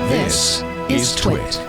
This is TWiT.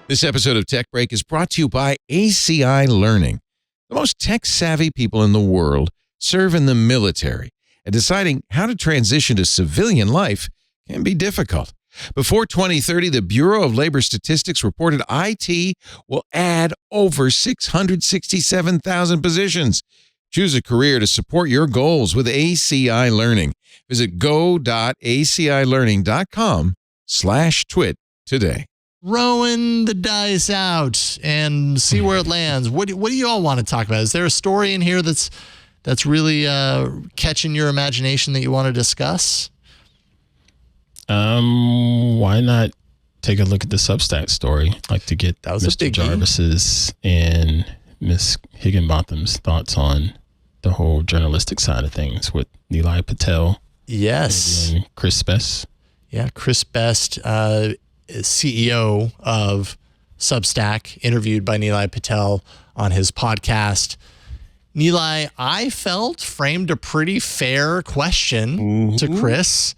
This episode of Tech Break is brought to you by ACI Learning. The most tech-savvy people in the world serve in the military, and deciding how to transition to civilian life can be difficult. Before 2030, the Bureau of Labor Statistics reported IT will add over 667,000 positions. Choose a career to support your goals with ACI Learning. Visit go.acilearning.com/twit today. Throwing the dice out and see where it lands. What do you all want to talk about? Is there a story in here that's really catching your imagination that you want to discuss? Why not take a look at the Substack story? I'd like to get Mr. Jarvis's and Miss Higginbotham's thoughts on the whole journalistic side of things with Nilay Patel. Yes. And Chris Best. Yeah, Chris Best, CEO of Substack, interviewed by Nilay Patel on his podcast. Nilay, I felt, framed a pretty fair question to Chris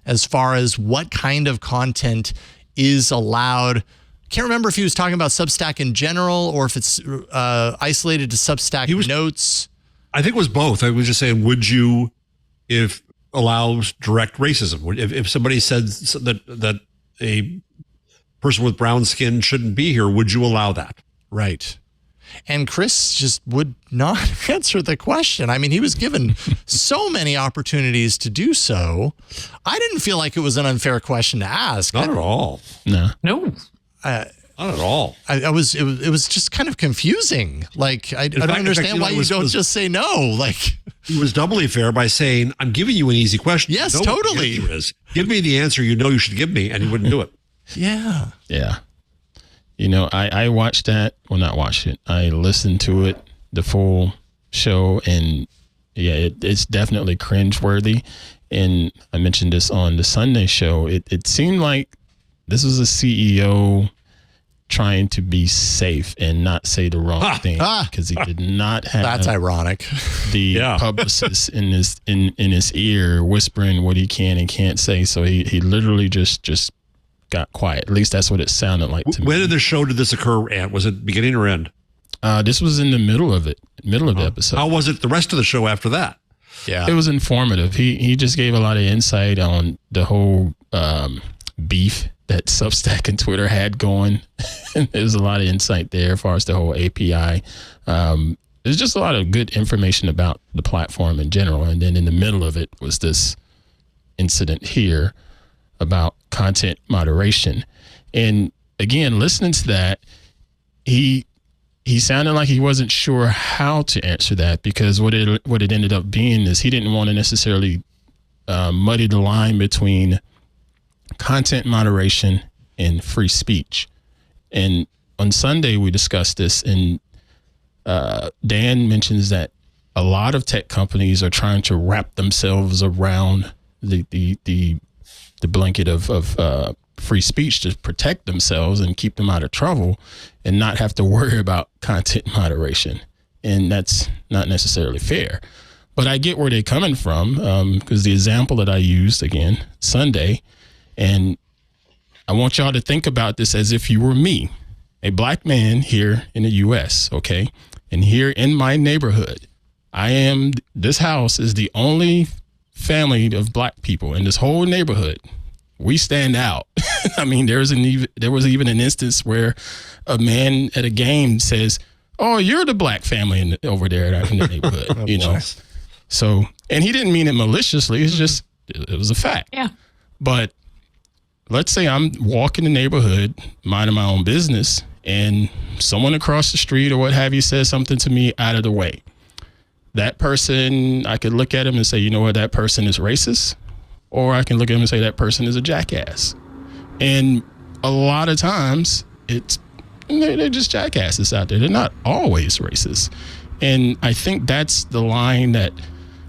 as far as what kind of content is allowed. Can't remember if he was talking about Substack in general or if it's isolated to Substack notes. I think it was both. I was just saying, would you, if allows direct racism, if somebody said that a person with brown skin shouldn't be here, would you allow that? Right. And Chris just would not answer the question. I mean, he was given so many opportunities to do so. I didn't feel like it was an unfair question to ask. Not at all. No. Not at all. It was just kind of confusing. Like, I don't understand why you don't just say no. Like, he was doubly fair by saying, I'm giving you an easy question. Yes, totally. Give me the answer you know you should give me, and he wouldn't do it. Yeah. Yeah. You know, I watched that. Well, not watched it. I listened to it, the full show, and yeah, it's definitely cringeworthy. And I mentioned this on the Sunday show. It seemed like this was a CEO trying to be safe and not say the wrong thing because he did not have. That's ironic. The publicist in his ear whispering what he can and can't say. So he literally just got quiet. At least that's what it sounded like to me. When did this occur, Ant? Was it beginning or end? This was in the middle of the episode. How was it the rest of the show after that? Yeah, it was informative. He just gave a lot of insight on the whole beef that Substack and Twitter had going. There's a lot of insight there as far as the whole API. There's just a lot of good information about the platform in general. And then in the middle of it was this incident here about content moderation. And again, listening to that, he sounded like he wasn't sure how to answer that, because what it ended up being is he didn't want to necessarily muddy the line between content moderation and free speech. And on Sunday we discussed this, and Dan mentions that a lot of tech companies are trying to wrap themselves around the blanket of free speech to protect themselves and keep them out of trouble and not have to worry about content moderation. And that's not necessarily fair. But I get where they're coming from, because the example that I used, again, Sunday, and I want y'all to think about this as if you were me, a black man here in the U.S., okay? And here in my neighborhood, this house is the only family of black people in this whole neighborhood. We stand out. I mean, there was even an instance where a man at a game says, "Oh, you're the black family over there in the neighborhood," you know? So, and he didn't mean it maliciously. It's just, it was a fact. Yeah. But let's say I'm walking the neighborhood, minding my own business, and someone across the street or what have you says something to me out of the way. That person, I could look at him and say, you know what, that person is racist. Or I can look at him and say that person is a jackass. And a lot of times they're just jackasses out there. They're not always racist. And I think that's the line that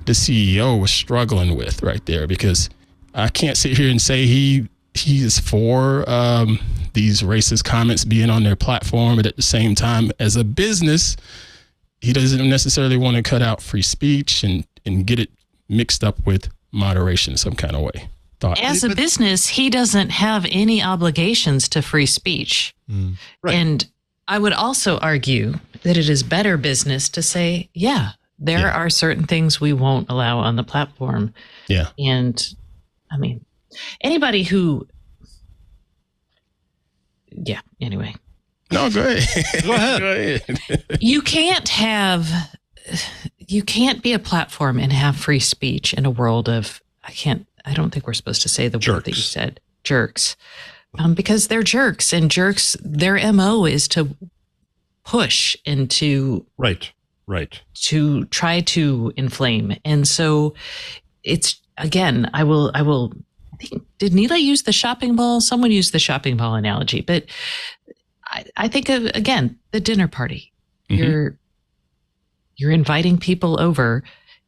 the CEO was struggling with right there, because I can't sit here and say he is for these racist comments being on their platform, but at the same time, as a business, he doesn't necessarily want to cut out free speech and get it mixed up with moderation some kind of way. thought. As a business, he doesn't have any obligations to free speech. Right. And I would also argue that it is better business to say, there are certain things we won't allow on the platform. Yeah. And I mean, anybody who, anyway. No, go ahead. Go ahead. Go ahead. You can't be a platform and have free speech in a world of, I don't think we're supposed to say the word that you said, jerks, because they're jerks, and jerks, their MO is to push and to to try to inflame. And so it's, again, I think, did Nilay use the shopping mall? Someone used the shopping mall analogy, but I think of, again, the dinner party. You're inviting people over,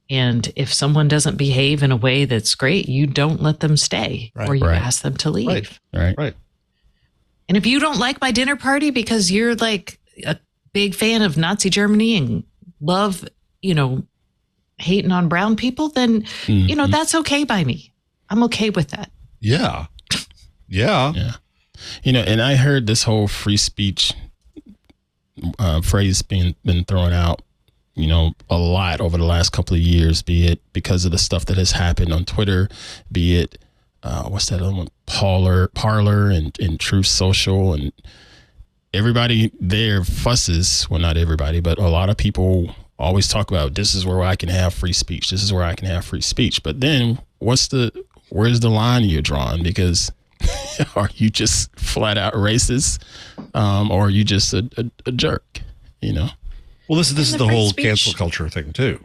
and if someone doesn't behave in a way that's great, you don't let them stay, or you ask them to leave. Right. And if you don't like my dinner party because you're like a big fan of Nazi Germany and love, hating on brown people, then, that's okay by me. I'm okay with that. Yeah. And I heard this whole free speech phrase been thrown out, a lot over the last couple of years, be it because of the stuff that has happened on Twitter, be it, what's that other one? Parler and Truth Social, and everybody there fusses. Well, not everybody, but a lot of people always talk about, this is where I can have free speech. This is where I can have free speech. But then where's the line you're drawing? Because are you just flat out racist? Or are you just a jerk, Well, this is the whole cancel culture thing too,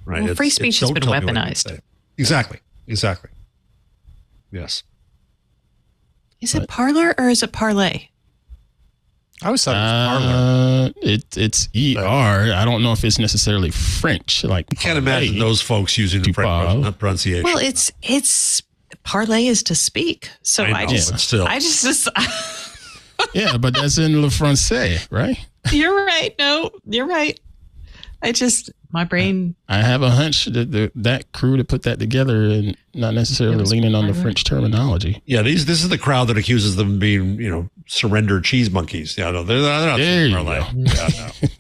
right? Well, free speech has been weaponized. Exactly. Yes. Is it Parler or is it Parlay? I always thought it was Parler. It's ER. I don't know if it's necessarily French. Like, I can't imagine those folks using the French pronunciation. Well, it's parlay is to speak. So I just yeah, but that's in Le Francais, right? You're right. No, you're right. My brain. I have a hunch that that crew to put that together and not necessarily leaning on the French terminology. Yeah, this is the crowd that accuses them of being, surrender cheese monkeys. Yeah, no, they're not. There you go. Yeah, no.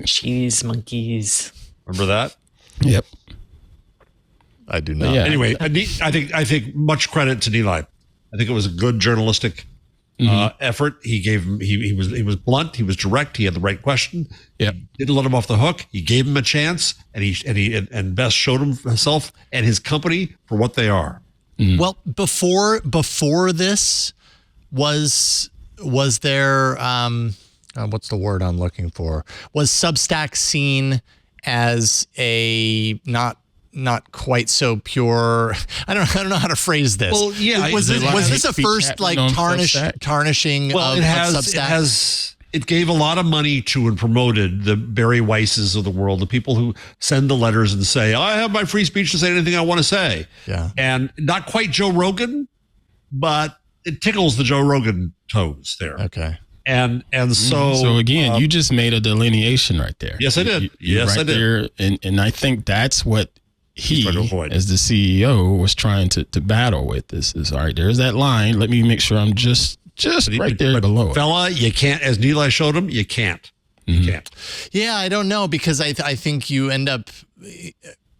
Cheese monkeys. Remember that? Yep. I do not. Yeah. Anyway, I think much credit to Nilay. I think it was a good journalistic effort. He was blunt. He was direct. He had the right question. Yep. Didn't let him off the hook. He gave him a chance, and Best showed himself and his company for what they are. Well, before this was there what's the word I'm looking for? Was Substack seen as a not quite so pure? I don't know how to phrase this. Well, yeah, was this a first tarnishing of Substack? It gave a lot of money to and promoted the Barry Weisses of the world, the people who send the letters and say, I have my free speech to say anything I want to say. Yeah. And not quite Joe Rogan, but it tickles the Joe Rogan toes there. Okay. And so again, you just made a delineation right there. Yes, I did. I did. There, and I think that's what he, as the CEO, was trying to battle with. This is all right. There's that line. Let me make sure I'm just right there below. Fella, you can't, as Nilay showed him, you can't. You can't. Yeah, I don't know, because I think you end up,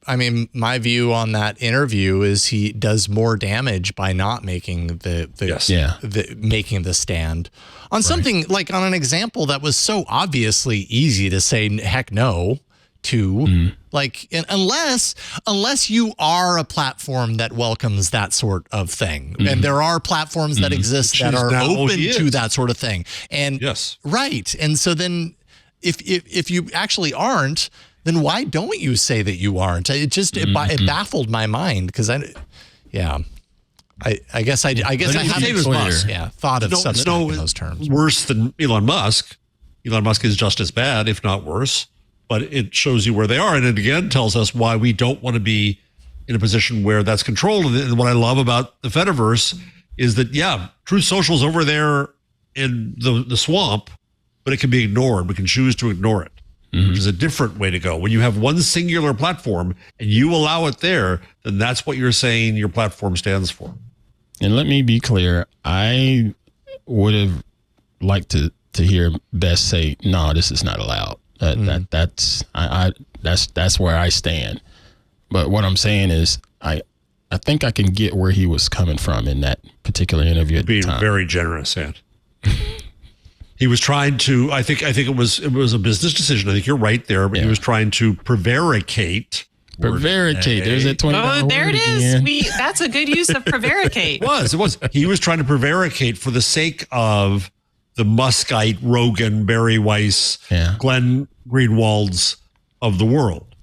I mean, my view on that interview is he does more damage by not making making the stand on something like on an example that was so obviously easy to say heck no to, like, unless you are a platform that welcomes that sort of thing, and there are platforms that exist that are open to that sort of thing, and right, and so then if you actually aren't, then why don't you say that you aren't? It just it baffled my mind, because I guess I haven't thought of Substack in those terms. Worse than Elon Musk. Elon Musk is just as bad, if not worse. But it shows you where they are, and it again tells us why we don't want to be in a position where that's controlled. And what I love about the Fediverse is that Truth Social's over there in the swamp, but it can be ignored. We can choose to ignore it. Which is a different way to go. When you have one singular platform and you allow it there, then that's what you're saying your platform stands for. And let me be clear, I would have liked to hear Best say, no, this is not allowed. That's where I stand. But what I'm saying is I think I can get where he was coming from in that particular interview at the time. Being very generous, Ant. He was trying to, I think it was a business decision. I think you're right there, but he was trying to prevaricate. Prevaricate. There's that $20 Oh, there word it is. again. That's a good use of prevaricate. It was. He was trying to prevaricate for the sake of the Muskite, Rogan, Barry Weiss, Glenn Greenwalds of the world.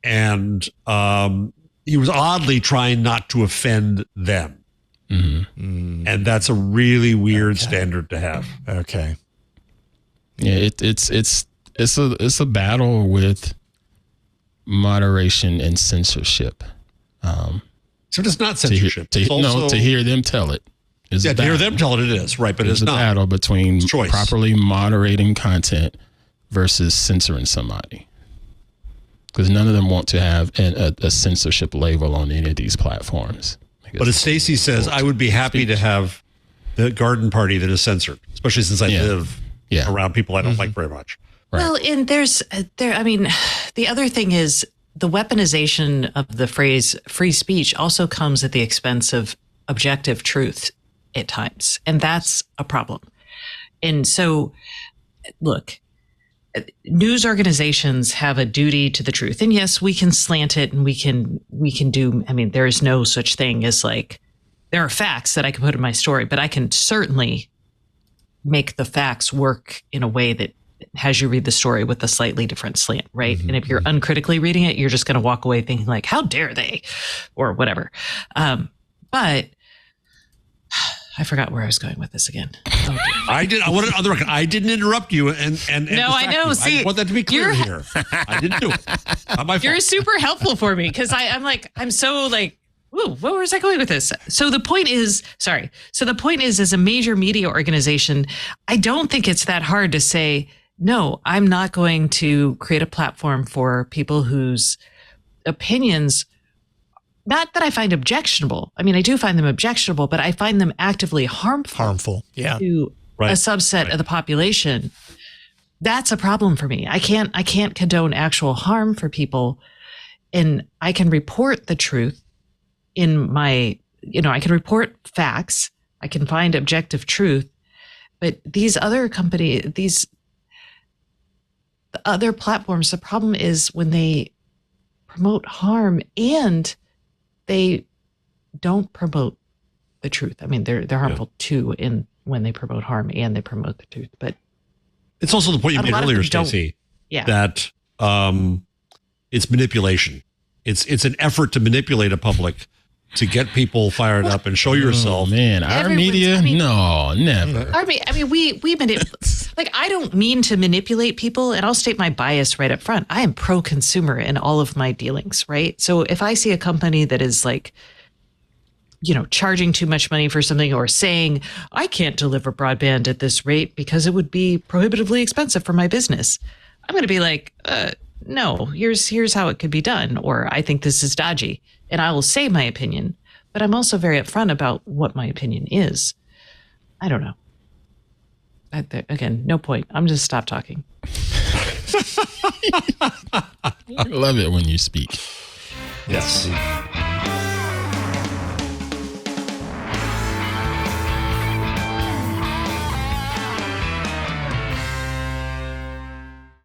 And he was oddly trying not to offend them. Mm-hmm. And that's a really weird standard to have. Okay. Yeah, it's a battle with moderation and censorship. So it's not censorship. To hear them tell it. To hear them tell it is, right, but it's a not. battle between properly moderating content versus censoring somebody. Because none of them want to have a censorship label on any of these platforms. But as Stacey says, I would be happy to have the garden party that is censored, especially since I live around people I don't like very much. Right. Well, and the other thing is the weaponization of the phrase free speech also comes at the expense of objective truth at times. And that's a problem. And so, look, news organizations have a duty to the truth. And yes, we can slant it and we can do, there is no such thing as there are facts that I can put in my story, but I can certainly make the facts work in a way that has you read the story with a slightly different slant, right? Mm-hmm. And if you're uncritically reading it, you're just going to walk away thinking how dare they, or whatever. But I forgot where I was going with this again. Oh, I wanted on the record. I didn't interrupt you, and no, I know. I want that to be clear here. I didn't do it. Not my fault. You're super helpful for me because I'm so ooh, where was I going with this? So the point is, as a major media organization, I don't think it's that hard to say, no, I'm not going to create a platform for people whose opinions, not that I find objectionable. I do find them objectionable, but I find them actively harmful to a subset of the population. That's a problem for me. I can't condone actual harm for people, and I can report the truth in my, I can report facts. I can find objective truth, but these other the other platforms, the problem is when they promote harm and they don't promote the truth. They're harmful too when they promote harm and they promote the truth. But it's also the point you made earlier, Stacey, that it's manipulation. It's an effort to manipulate a public to get people fired up and show yourself. Man, our media, no, never. We manipulate. I don't mean to manipulate people, and I'll state my bias right up front. I am pro-consumer in all of my dealings, right? So if I see a company that is charging too much money for something or saying, I can't deliver broadband at this rate because it would be prohibitively expensive for my business, I'm going to be no, here's how it could be done, or I think this is dodgy. And I will say my opinion, but I'm also very upfront about what my opinion is. I don't know. Again, no point. I'm just stop talking. I love it when you speak. Yes.